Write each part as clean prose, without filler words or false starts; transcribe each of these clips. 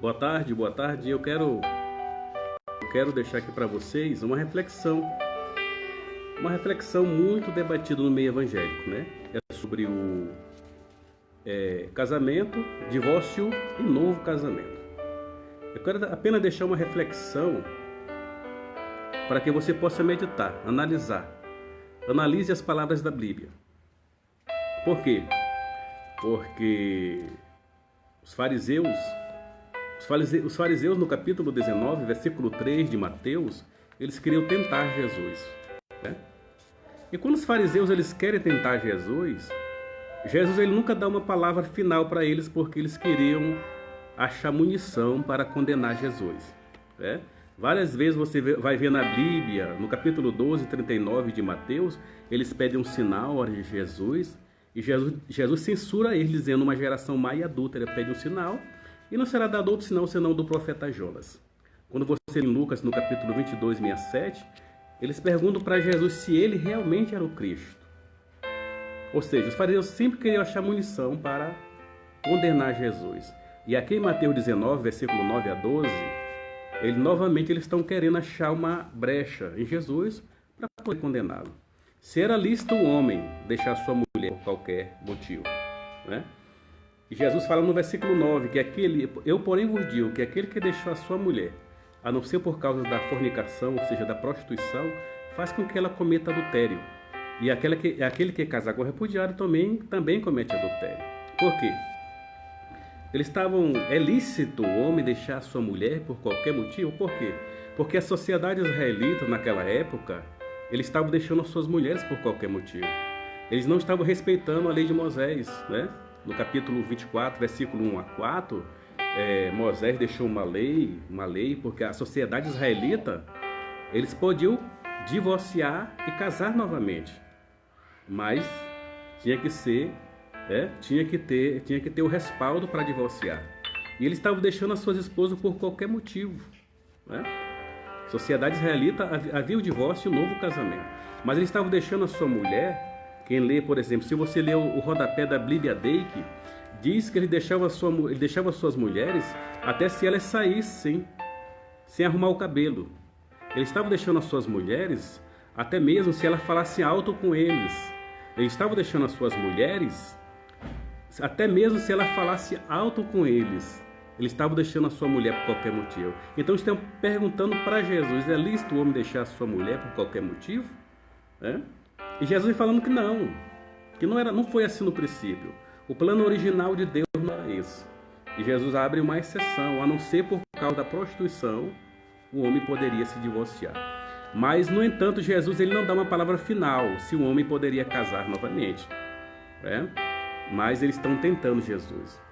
Boa tarde, boa tarde. Eu quero deixar aqui para vocês uma reflexão muito debatida no meio evangélico, né? É sobre o casamento, divórcio e novo casamento. Eu quero apenas deixar uma reflexão para que você possa meditar, analisar. Analise as palavras da Bíblia. Por quê? Porque os fariseus no capítulo 19, versículo 3 de Mateus, eles queriam tentar Jesus, né? E quando os fariseus eles querem tentar Jesus ele nunca dá uma palavra final para eles, porque eles queriam achar munição para condenar Jesus, né? Várias vezes você vai ver na Bíblia, no capítulo 12, 39 de Mateus, eles pedem um sinal a Jesus, e Jesus censura eles, dizendo: uma geração má e adúltera pede um sinal, e não será dado outro sinal senão do profeta Jonas. Quando você lê em Lucas, no capítulo 22, 67, eles perguntam para Jesus se ele realmente era o Cristo. Ou seja, os fariseus sempre queriam achar munição para condenar Jesus. E aqui em Mateus 19, versículo 9 a 12, eles estão querendo achar uma brecha em Jesus para poder condená-lo. Se era lícito um homem deixar sua mulher por qualquer motivo, né? E Jesus fala no versículo 9 que eu porém vos digo que aquele que deixou a sua mulher, a não ser por causa da fornicação, ou seja, da prostituição, faz com que ela cometa adultério. E aquele que casar com o repudiado também comete adultério. Por quê? É lícito o homem deixar a sua mulher por qualquer motivo? Por quê? Porque a sociedade israelita naquela época, eles estavam deixando as suas mulheres por qualquer motivo. Eles não estavam respeitando a lei de Moisés, né? No capítulo 24, versículo 1 a 4, Moisés deixou uma lei, porque a sociedade israelita, eles podiam divorciar e casar novamente, mas tinha que ter o respaldo para divorciar. E eles estavam deixando as suas esposas por qualquer motivo, né? Sociedade israelita havia o divórcio e o novo casamento, mas eles estavam deixando a sua mulher. Quem lê, por exemplo, se você ler o rodapé da Bíblia Dake, diz que ele deixava suas mulheres até se elas saíssem sem arrumar o cabelo. Eles estavam deixando as suas mulheres até mesmo se elas falassem alto com eles. Eles estavam deixando as suas mulheres até mesmo se ela falasse alto com eles. Eles estavam deixando a sua mulher por qualquer motivo. Então estão perguntando para Jesus: é lícito o homem deixar a sua mulher por qualquer motivo? E Jesus falando que não foi assim no princípio. O plano original de Deus não era isso. E Jesus abre uma exceção: a não ser por causa da prostituição, o homem poderia se divorciar. Mas, no entanto, Jesus ele não dá uma palavra final se o homem poderia casar novamente, né? Mas eles estão tentando Jesus.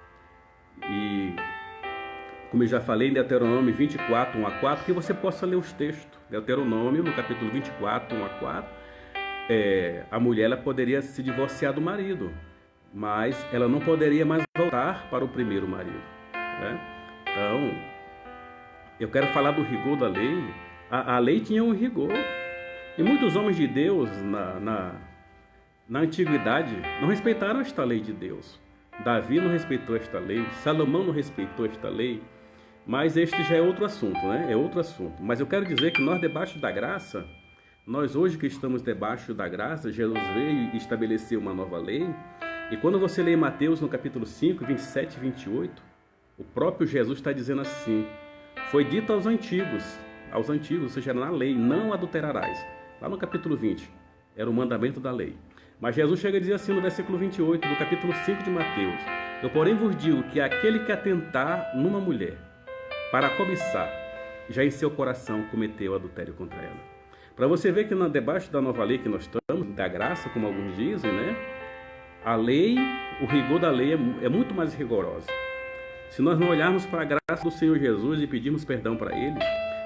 E, como eu já falei, em Deuteronômio 24, 1 a 4, que você possa ler os textos. Deuteronômio, no capítulo 24, 1 a 4, a mulher ela poderia se divorciar do marido, mas ela não poderia mais voltar para o primeiro marido, né? Então, eu quero falar do rigor da lei. A lei tinha um rigor, e muitos homens de Deus na antiguidade não respeitaram esta lei de Deus. Davi não respeitou esta lei, Salomão não respeitou esta lei, mas este já é outro assunto, né? É outro assunto. Mas eu quero dizer que nós, debaixo da graça, nós hoje que estamos debaixo da graça, Jesus veio e estabeleceu uma nova lei. E quando você lê Mateus no capítulo 5, 27 e 28, o próprio Jesus está dizendo assim: foi dito aos antigos, ou seja, na lei, não adulterarás. Lá no capítulo 20, era o mandamento da lei. Mas Jesus chega a dizer assim no versículo 28, do capítulo 5 de Mateus: eu porém vos digo que aquele que atentar numa mulher para cobiçar, já em seu coração cometeu adultério contra ela. Para você ver que debaixo da nova lei que nós estamos, da graça, como alguns dizem, né? A lei, o rigor da lei é muito mais rigoroso. Se nós não olharmos para a graça do Senhor Jesus e pedirmos perdão para Ele,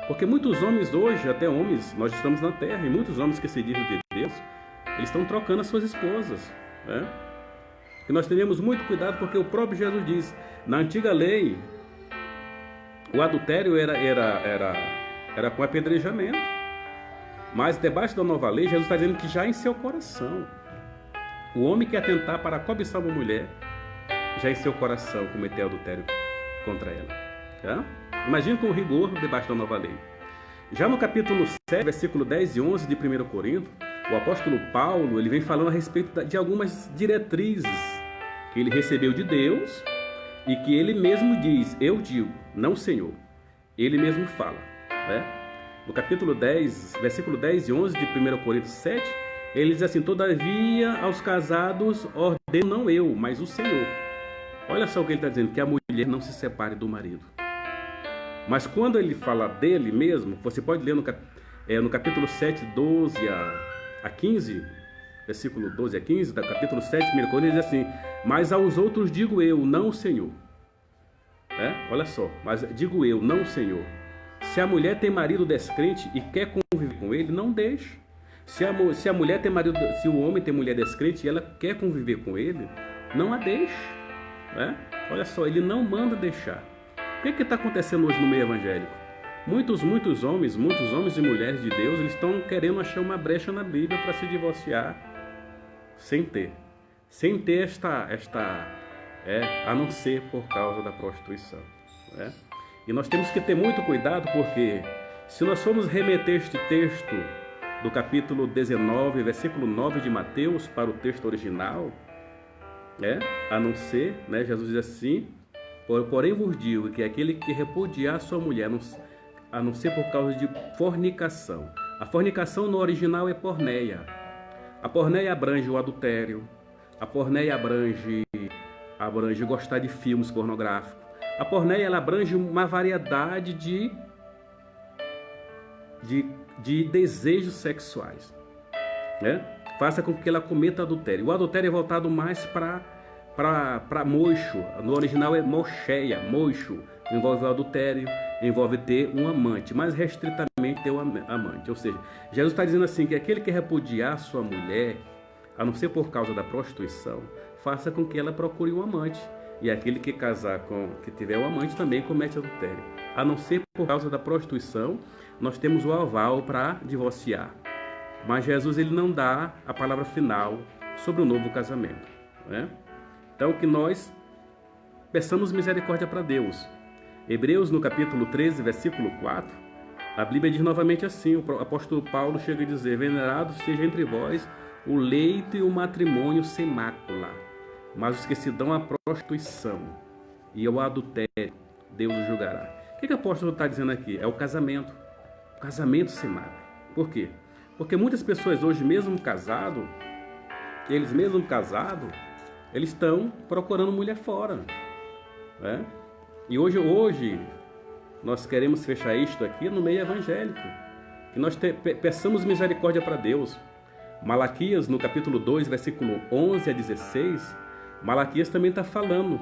porque muitos homens hoje, até homens, nós estamos na terra, e muitos homens que se dizem de Deus, eles estão trocando as suas esposas, né? E nós teremos muito cuidado, porque o próprio Jesus diz, na antiga lei, o adultério era com apedrejamento. Mas debaixo da nova lei, Jesus está dizendo que já em seu coração, o homem que atentar para cobiçar uma mulher, já em seu coração cometeu adultério contra ela. Tá? Imagine com o rigor debaixo da nova lei. Já no capítulo 7, versículo 10 e 11 de 1 Coríntios, o apóstolo Paulo ele vem falando a respeito de algumas diretrizes que ele recebeu de Deus e que ele mesmo diz, eu digo, não o Senhor. Ele mesmo fala. Né? No capítulo 10, versículo 10 e 11 de 1 Coríntios 7, ele diz assim, todavia aos casados ordeno não eu, mas o Senhor. Olha só o que ele está dizendo, que a mulher não se separe do marido. Mas quando ele fala dele mesmo, você pode ler no capítulo 7, 12 a 15, versículo 12 a 15, do capítulo 7, 1 Coríntios, ele diz assim, mas aos outros digo eu, não o Senhor. Olha só, mas digo eu, não o Senhor. Se a mulher tem marido descrente e quer conviver com ele, não deixe. Se a mulher tem marido, se o homem tem mulher descrente e ela quer conviver com ele, não a deixe. Olha só, ele não manda deixar. O que está acontecendo hoje no meio evangélico? Muitos homens e mulheres de Deus, eles estão querendo achar uma brecha na Bíblia para se divorciar sem ter a não ser por causa da prostituição. E nós temos que ter muito cuidado, porque se nós formos remeter este texto do capítulo 19, versículo 9 de Mateus para o texto original, a não ser, Jesus diz assim, porém vos digo que aquele que repudiar sua mulher, a não ser por causa de fornicação. A fornicação no original é porneia. A porneia abrange o adultério. A porneia abrange gostar de filmes pornográficos. A porneia ela abrange uma variedade de desejos sexuais. Faça com que ela cometa adultério. O adultério é voltado mais para moixo. No original é mocheia, moixo. Envolve o adultério, envolve ter um amante, mais restritamente ter um amante. Ou seja, Jesus está dizendo assim, que aquele que repudiar sua mulher, a não ser por causa da prostituição, faça com que ela procure um amante. E aquele que que tiver um amante também comete adultério. A não ser por causa da prostituição, nós temos o aval para divorciar. Mas Jesus ele não dá a palavra final sobre o novo casamento. Então que nós peçamos misericórdia para Deus. Hebreus no capítulo 13, versículo 4, a Bíblia diz novamente assim, o apóstolo Paulo chega a dizer, venerado seja entre vós o leito e o matrimônio sem mácula, mas os que se dão à prostituição e ao adultério, Deus os julgará. O que o apóstolo está dizendo aqui? É o casamento sem mácula. Por quê? Porque muitas pessoas hoje, mesmo casados, eles estão procurando mulher fora. E hoje nós queremos fechar isto aqui no meio evangélico. Que nós peçamos misericórdia para Deus. Malaquias, no capítulo 2, versículo 11 a 16, Malaquias também está falando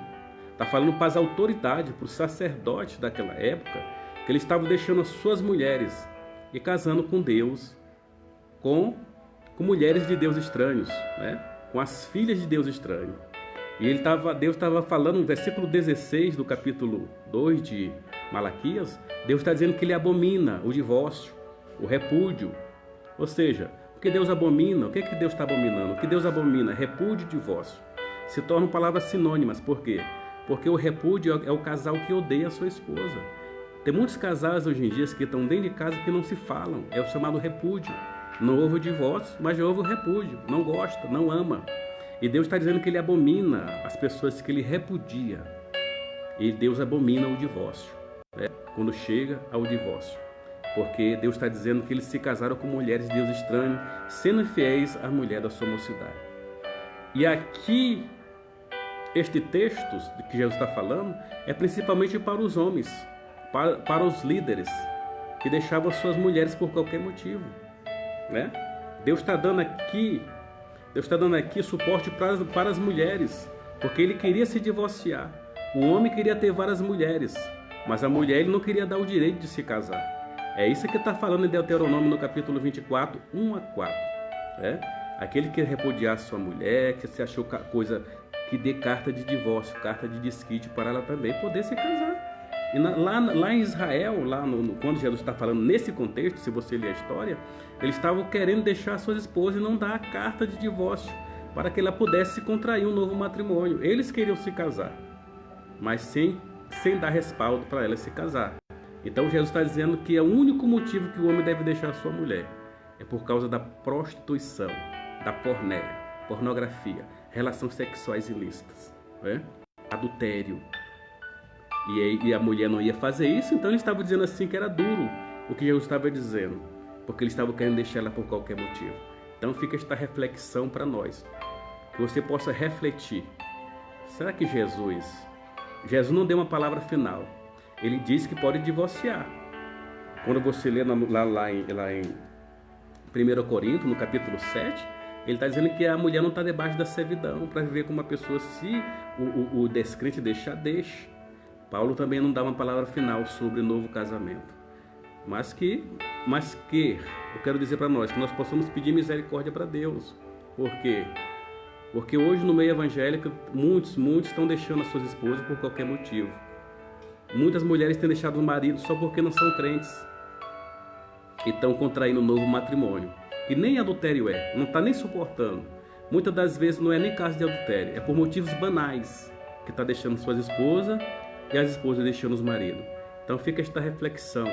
para as autoridades, para os sacerdotes daquela época, que eles estavam deixando as suas mulheres e casando com Deus, com mulheres de Deus estranhos, com as filhas de Deus estranho. E Deus estava falando no versículo 16 do capítulo 2 de Malaquias, Deus está dizendo que ele abomina o divórcio, o repúdio. Ou seja, o que Deus abomina, o que Deus está abominando? O que Deus abomina, repúdio e divórcio. Se tornam palavras sinônimas. Por quê? Porque o repúdio é o casal que odeia a sua esposa. Tem muitos casais hoje em dia que estão dentro de casa que não se falam. É o chamado repúdio. Não houve o divórcio, mas já houve o repúdio. Não gosta, não ama. E Deus está dizendo que ele abomina as pessoas que ele repudia. E Deus abomina o divórcio, quando chega ao divórcio. Porque Deus está dizendo que eles se casaram com mulheres de Deus estranho, sendo fiéis à mulher da sua mocidade. E aqui, este texto que Jesus está falando, é principalmente para os homens, para os líderes, que deixavam suas mulheres por qualquer motivo. Deus está dando aqui suporte para as mulheres, porque ele queria se divorciar. O homem queria ter várias mulheres, mas a mulher ele não queria dar o direito de se casar. É isso que está falando em Deuteronômio no capítulo 24, 1 a 4. Aquele que repudiar sua mulher, que se achou coisa que dê carta de divórcio, carta de desquite para ela também poder se casar. E lá em Israel, quando Jesus está falando nesse contexto, se você ler a história, eles estavam querendo deixar suas esposas e não dar a carta de divórcio para que ela pudesse contrair um novo matrimônio. Eles queriam se casar, mas sem sem dar respaldo para ela se casar. Então Jesus está dizendo que é o único motivo que o homem deve deixar a sua mulher é por causa da prostituição, da pornografia, relações sexuais ilícitas, né? Adultério. E a mulher não ia fazer isso, então ele estava dizendo assim que era duro o que Jesus estava dizendo, porque ele estava querendo deixar ela por qualquer motivo. Então fica esta reflexão para nós, que você possa refletir. Será que Jesus não deu uma palavra final? Ele disse que pode divorciar. Quando você lê lá em 1 Coríntios, no capítulo 7, ele está dizendo que a mulher não está debaixo da servidão para viver com uma pessoa. Se o descrente deixar, deixe. Paulo também não dá uma palavra final sobre o novo casamento. Mas que eu quero dizer para nós que nós possamos pedir misericórdia para Deus. Por quê? Porque hoje no meio evangélico muitos estão deixando as suas esposas por qualquer motivo. Muitas mulheres têm deixado o marido só porque não são crentes e estão contraindo um novo matrimônio. E nem adultério não está nem suportando. Muitas das vezes não é nem caso de adultério, é por motivos banais que está deixando suas esposas e as esposas deixando os maridos. Então fica esta reflexão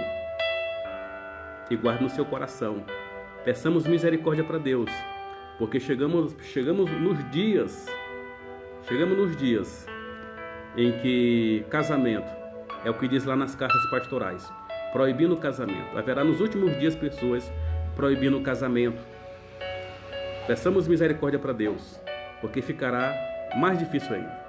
e guarde no seu coração. Peçamos misericórdia para Deus, porque chegamos nos dias em que casamento é o que diz lá nas cartas pastorais, proibindo o casamento. Haverá nos últimos dias pessoas proibindo o casamento. Peçamos misericórdia para Deus, porque ficará mais difícil ainda.